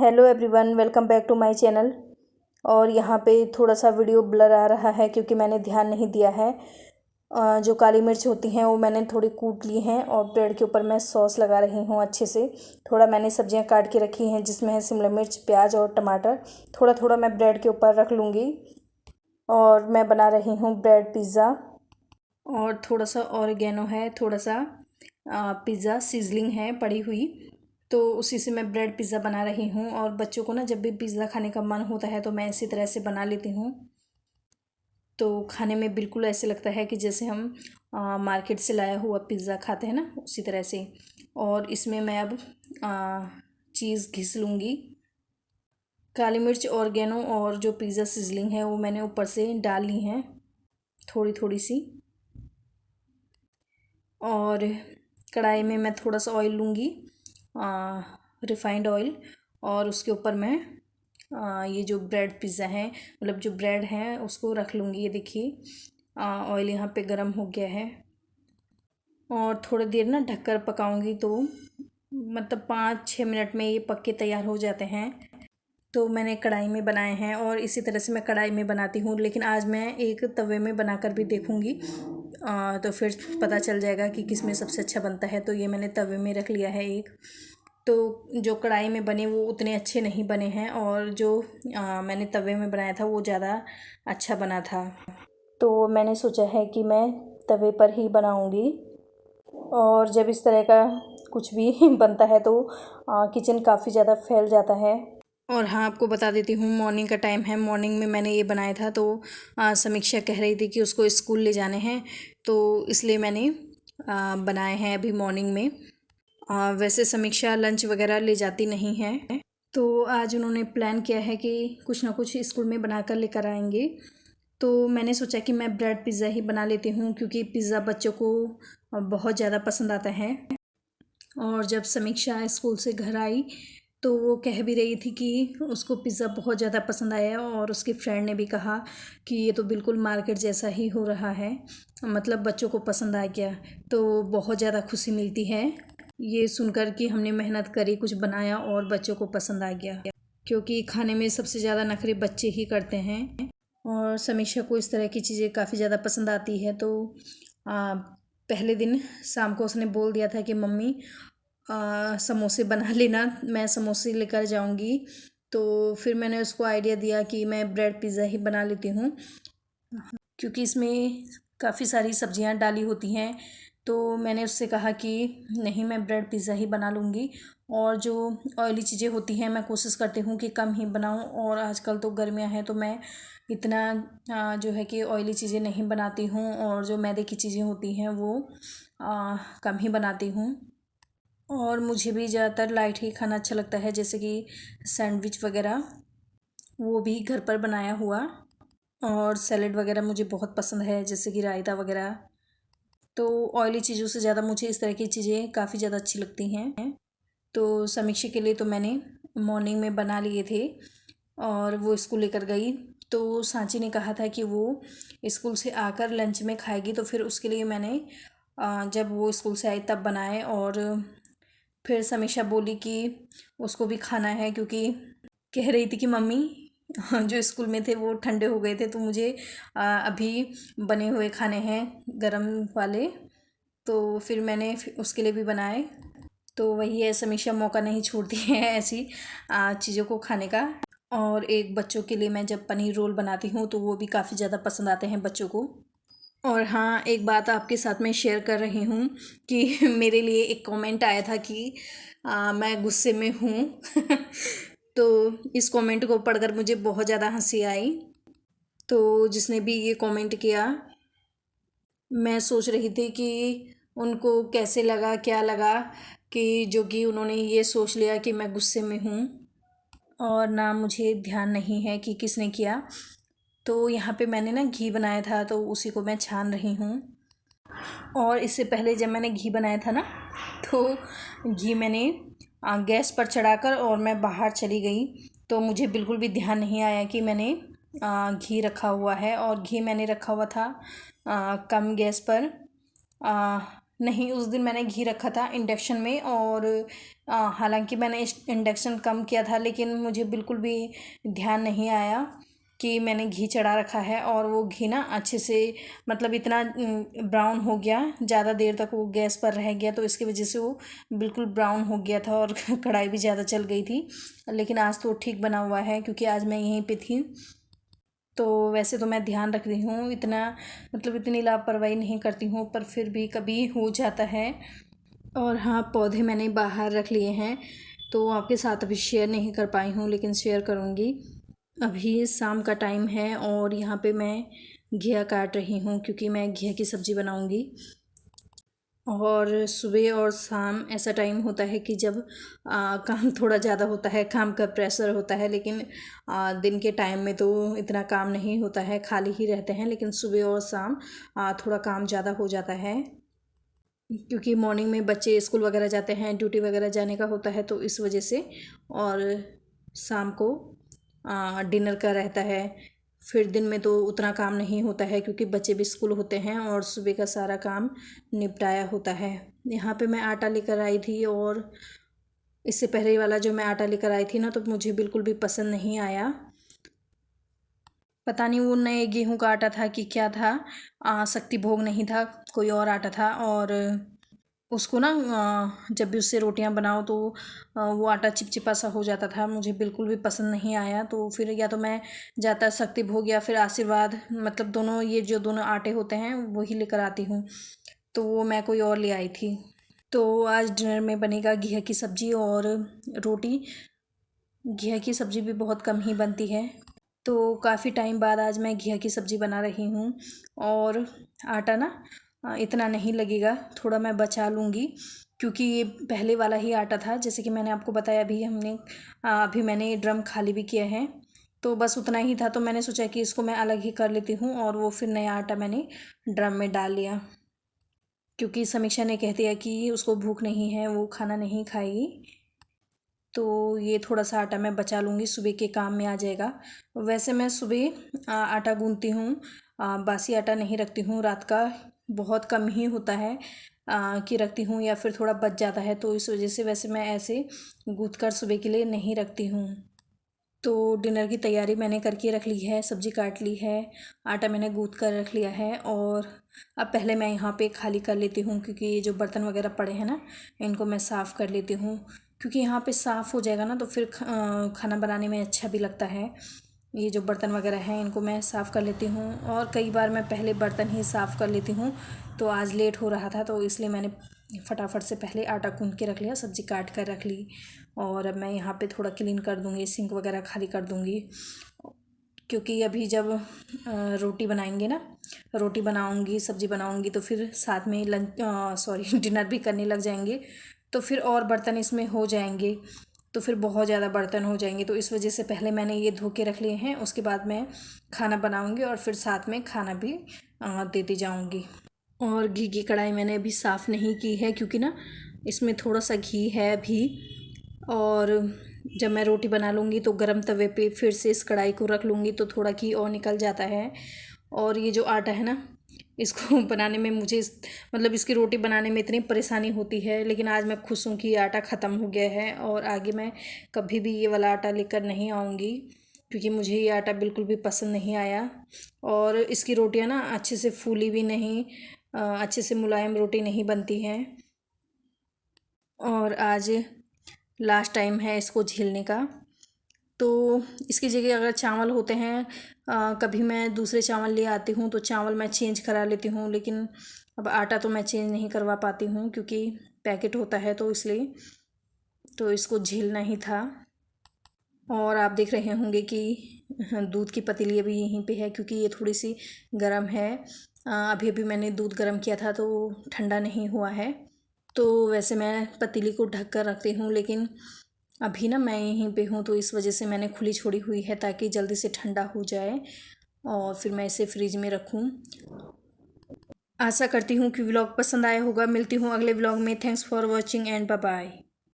Hello everyone, welcome back to my channel. और यहाँ पे थोड़ा सा वीडियो ब्लर आ रहा है क्योंकि मैंने ध्यान नहीं दिया है। जो काली मिर्च होती हैं वो मैंने थोड़ी कूट ली हैं और ब्रेड के ऊपर मैं सॉस लगा रही हूँ अच्छे से। थोड़ा मैंने सब्जियाँ काट के रखी हैं जिसमें है शिमला मिर्च, प्याज और टमाटर। थोड़ा थोड़ा मैं ब्रेड के ऊपर रख लूँगी। और मैं बना रही हूँ ब्रेड पिज़्ज़ा। और थोड़ा सा ऑरिगेनो है, थोड़ा सा पिज़्ज़ा सीजलिंग है पड़ी हुई, तो उसी से मैं ब्रेड पिज़्ज़ा बना रही हूँ। और बच्चों को ना जब भी पिज़्ज़ा खाने का मन होता है तो मैं इसी तरह से बना लेती हूँ। तो खाने में बिल्कुल ऐसे लगता है कि जैसे हम मार्केट से लाया हुआ पिज़्ज़ा खाते हैं ना, उसी तरह से। और इसमें मैं अब चीज़ घिस लूँगी। काली मिर्च, ऑरिगेनो और जो पिज़्ज़ा सीजलिंग है वो मैंने ऊपर से डाल ली हैं थोड़ी थोड़ी सी। और कढ़ाई में मैं थोड़ा सा ऑयल लूँगी, रिफाइंड ऑयल। और उसके ऊपर मैं ये जो ब्रेड पिज़्ज़ा है, मतलब जो ब्रेड है उसको रख लूँगी। ये देखिए ऑयल यहाँ पे गरम हो गया है। और थोड़ी देर ना ढककर पकाऊंगी तो मतलब 5-6 मिनट में ये पक के तैयार हो जाते हैं। तो मैंने कढ़ाई में बनाए हैं और इसी तरह से मैं कढ़ाई में बनाती हूँ, लेकिन आज मैं एक तवे में बनाकर भी देखूँगी। तो फिर पता चल जाएगा कि किस में सबसे अच्छा बनता है। तो ये मैंने तवे में रख लिया है एक। तो जो कढ़ाई में बने वो उतने अच्छे नहीं बने हैं, और जो मैंने तवे में बनाया था वो ज़्यादा अच्छा बना था। तो मैंने सोचा है कि मैं तवे पर ही बनाऊँगी। और जब इस तरह का कुछ भी बनता है तो किचन काफ़ी ज़्यादा फैल जाता है। और हाँ, आपको बता देती हूँ, मॉर्निंग का टाइम है। मॉर्निंग में मैंने ये बनाया था तो समीक्षा कह रही थी कि उसको स्कूल ले जाने हैं, तो इसलिए मैंने बनाए हैं अभी मॉर्निंग में। वैसे समीक्षा लंच वगैरह ले जाती नहीं है, तो आज उन्होंने प्लान किया है कि कुछ ना कुछ स्कूल में बनाकर लेकर आएंगे। तो मैंने सोचा कि मैं ब्रेड पिज़्ज़ा ही बना लेती हूँ क्योंकि पिज़्ज़ा बच्चों को बहुत ज़्यादा पसंद आता है। और जब समीक्षा स्कूल से घर आई तो वो कह भी रही थी कि उसको पिज़्ज़ा बहुत ज़्यादा पसंद आया, और उसके फ्रेंड ने भी कहा कि ये तो बिल्कुल मार्केट जैसा ही हो रहा है, मतलब बच्चों को पसंद आ गया। तो बहुत ज़्यादा खुशी मिलती है ये सुनकर कि हमने मेहनत करी, कुछ बनाया और बच्चों को पसंद आ गया। क्योंकि खाने में सबसे ज़्यादा नखरे बच्चे ही करते हैं, और समीक्षा को इस तरह की चीज़ें काफ़ी ज़्यादा पसंद आती है। तो पहले दिन शाम को उसने बोल दिया था कि मम्मी समोसे बना लेना, मैं समोसे लेकर जाऊंगी। तो फिर मैंने उसको आइडिया दिया कि मैं ब्रेड पिज़्ज़ा ही बना लेती हूँ, क्योंकि इसमें काफ़ी सारी सब्जियां डाली होती हैं। तो मैंने उससे कहा कि नहीं, मैं ब्रेड पिज़्ज़ा ही बना लूँगी। और जो ऑयली चीज़ें होती हैं मैं कोशिश करती हूँ कि कम ही बनाऊँ, और आजकल तो गर्मियाँ हैं तो मैं इतना जो है कि ऑयली चीज़ें नहीं बनाती हूँ, और जो मैदे की चीज़ें होती हैं वो कम ही बनाती हूँ। और मुझे भी ज़्यादातर लाइट ही खाना अच्छा लगता है, जैसे कि सैंडविच वगैरह, वो भी घर पर बनाया हुआ। और सैलेड वगैरह मुझे बहुत पसंद है, जैसे कि रायता वगैरह। तो ऑयली चीज़ों से ज़्यादा मुझे इस तरह की चीज़ें काफ़ी ज़्यादा अच्छी लगती हैं। तो समीक्षा के लिए तो मैंने मॉर्निंग में बना लिए थे और वो स्कूल लेकर गई। तो सांची ने कहा था कि वो स्कूल से आकर लंच में खाएगी, तो फिर उसके लिए मैंने जब वो स्कूल से आई तब बनाए। और फिर समीक्षा बोली कि उसको भी खाना है, क्योंकि कह रही थी कि मम्मी जो स्कूल में थे वो ठंडे हो गए थे, तो मुझे अभी बने हुए खाने हैं गरम वाले। तो फिर मैंने उसके लिए भी बनाए। तो वही है, समीक्षा मौका नहीं छोड़ती है ऐसी चीज़ों को खाने का। और एक बच्चों के लिए मैं जब पनीर रोल बनाती हूँ तो वो भी काफ़ी ज़्यादा पसंद आते हैं बच्चों को। और हाँ, एक बात आपके साथ में शेयर कर रही हूँ कि मेरे लिए एक कमेंट आया था कि मैं गुस्से में हूँ तो इस कमेंट को पढ़कर मुझे बहुत ज़्यादा हंसी आई। तो जिसने भी ये कमेंट किया, मैं सोच रही थी कि उनको कैसे लगा, क्या लगा, कि जो कि उन्होंने ये सोच लिया कि मैं गुस्से में हूँ। और ना मुझे ध्यान नहीं है कि किसने किया। तो यहाँ पे मैंने ना घी बनाया था तो उसी को मैं छान रही हूँ। और इससे पहले जब मैंने घी बनाया था ना, तो घी मैंने गैस पर चढ़ाकर और मैं बाहर चली गई, तो मुझे बिल्कुल भी ध्यान नहीं आया कि मैंने घी रखा हुआ है। और घी मैंने रखा हुआ था कम गैस पर, नहीं, उस दिन मैंने घी रखा था इंडक्शन में, और हालांकि मैंने इंडक्शन कम किया था, लेकिन मुझे बिल्कुल भी ध्यान नहीं आया कि मैंने घी चढ़ा रखा है। और वो घी ना अच्छे से मतलब इतना ब्राउन हो गया, ज़्यादा देर तक वो गैस पर रह गया, तो इसकी वजह से वो बिल्कुल ब्राउन हो गया था और कढ़ाई भी ज़्यादा चल गई थी। लेकिन आज तो ठीक बना हुआ है, क्योंकि आज मैं यहीं पे थी। तो वैसे तो मैं ध्यान रख रही हूँ, इतना मतलब इतनी लापरवाही नहीं करती हूँ, पर फिर भी कभी हो जाता है। और हाँ, पौधे मैंने बाहर रख लिए हैं, तो आपके साथ अभी शेयर नहीं कर पाई हूँ, लेकिन शेयर करूँगी। अभी शाम का टाइम है और यहाँ पे मैं घिया काट रही हूँ, क्योंकि मैं घिया की सब्ज़ी बनाऊँगी। और सुबह और शाम ऐसा टाइम होता है कि जब काम थोड़ा ज़्यादा होता है, काम का प्रेशर होता है, लेकिन दिन के टाइम में तो इतना काम नहीं होता है, खाली ही रहते हैं। लेकिन सुबह और शाम थोड़ा काम ज़्यादा हो जाता है, क्योंकि मॉर्निंग में बच्चे स्कूल वगैरह जाते हैं, ड्यूटी वगैरह जाने का होता है, तो इस वजह से। और शाम को डिनर का रहता है। फिर दिन में तो उतना काम नहीं होता है, क्योंकि बच्चे भी स्कूल होते हैं और सुबह का सारा काम निपटाया होता है। यहाँ पे मैं आटा लेकर आई थी, और इससे पहले वाला जो मैं आटा लेकर आई थी ना, तो मुझे बिल्कुल भी पसंद नहीं आया। पता नहीं वो नए गेहूं का आटा था कि क्या था, शक्ति भोग नहीं था, कोई और आटा था। और उसको ना जब भी उससे रोटियां बनाओ तो वो आटा चिपचिपा सा हो जाता था, मुझे बिल्कुल भी पसंद नहीं आया। तो फिर या तो मैं जाता शक्ति भोग या फिर आशीर्वाद, मतलब दोनों, ये जो दोनों आटे होते हैं वही लेकर आती हूँ, तो वो मैं कोई और ले आई थी। तो आज डिनर में बनेगा घिया की सब्ज़ी और रोटी। घिया की सब्ज़ी भी बहुत कम ही बनती है, तो काफ़ी टाइम बाद आज मैं घिया की सब्ज़ी बना रही हूँ। और आटा ना इतना नहीं लगेगा, थोड़ा मैं बचा लूँगी, क्योंकि ये पहले वाला ही आटा था। जैसे कि मैंने आपको बताया, अभी मैंने ड्रम खाली भी किया है, तो बस उतना ही था। तो मैंने सोचा कि इसको मैं अलग ही कर लेती हूँ, और वो फिर नया आटा मैंने ड्रम में डाल लिया, क्योंकि समीक्षा ने कह दिया कि उसको भूख नहीं है, वो खाना नहीं खाएगी। तो ये थोड़ा सा आटा मैं बचा लूँगी, सुबह के काम में आ जाएगा। वैसे मैं सुबह आटा गूँथती हूँ, बासी आटा नहीं रखती हूँ रात का, बहुत कम ही होता है कि रखती हूँ, या फिर थोड़ा बच जाता है, तो इस वजह से वैसे मैं ऐसे गूँथ कर सुबह के लिए नहीं रखती हूँ। तो डिनर की तैयारी मैंने करके रख ली है, सब्ज़ी काट ली है, आटा मैंने गूँथ कर रख लिया है। और अब पहले मैं यहाँ पे खाली कर लेती हूँ, क्योंकि ये जो बर्तन वगैरह पड़े हैं ना, इनको मैं साफ़ कर लेती हूँ, क्योंकि यहाँ पे साफ़ हो जाएगा ना, तो फिर खाना बनाने में अच्छा भी लगता है। ये जो बर्तन वगैरह हैं इनको मैं साफ़ कर लेती हूँ, और कई बार मैं पहले बर्तन ही साफ़ कर लेती हूँ। तो आज लेट हो रहा था, तो इसलिए मैंने फटाफट से पहले आटा गूँथ के रख लिया, सब्ज़ी काट कर रख ली। और अब मैं यहाँ पे थोड़ा क्लीन कर दूँगी, सिंक वगैरह खाली कर दूँगी, क्योंकि अभी जब रोटी बनाएंगे ना, रोटी बनाऊँगी, सब्ज़ी बनाऊँगी, तो फिर साथ में डिनर भी करने लग जाएंगे, तो फिर और बर्तन इसमें हो जाएंगे, तो फिर बहुत ज़्यादा बर्तन हो जाएंगे। तो इस वजह से पहले मैंने ये धो के रख लिए हैं, उसके बाद मैं खाना बनाऊँगी, और फिर साथ में खाना भी देती जाऊँगी। और घी की कढ़ाई मैंने अभी साफ़ नहीं की है, क्योंकि ना इसमें थोड़ा सा घी है अभी। और जब मैं रोटी बना लूँगी तो गरम तवे पे फिर से इस कढ़ाई को रख लूँगी, तो थोड़ा घी और निकल जाता है। और ये जो आटा है ना, इसको बनाने में मतलब इसकी रोटी बनाने में इतनी परेशानी होती है, लेकिन आज मैं खुश हूँ कि ये आटा ख़त्म हो गया है, और आगे मैं कभी भी ये वाला आटा लेकर नहीं आऊँगी, क्योंकि मुझे ये आटा बिल्कुल भी पसंद नहीं आया। और इसकी रोटियाँ ना अच्छे से फूली भी नहीं, अच्छे से मुलायम रोटी नहीं बनती हैं। और आज लास्ट टाइम है इसको झीलने का, तो इसकी जगह अगर चावल होते हैं, कभी मैं दूसरे चावल ले आती हूँ, तो चावल मैं चेंज करा लेती हूँ, लेकिन अब आटा तो मैं चेंज नहीं करवा पाती हूँ, क्योंकि पैकेट होता है, तो इसलिए तो इसको झीलना ही था। और आप देख रहे होंगे कि दूध की पतीली अभी यहीं पे है, क्योंकि ये थोड़ी सी गर्म है। अभी अभी मैंने दूध गर्म किया था, तो ठंडा नहीं हुआ है। तो वैसे मैं पतीली को ढक कर रखती हूँ, लेकिन अभी ना मैं यहीं पे हूँ, तो इस वजह से मैंने खुली छोड़ी हुई है, ताकि जल्दी से ठंडा हो जाए और फिर मैं इसे फ्रिज में रखूँ। आशा करती हूँ कि व्लॉग पसंद आया होगा। मिलती हूँ अगले व्लॉग में। Thanks for watching and bye bye.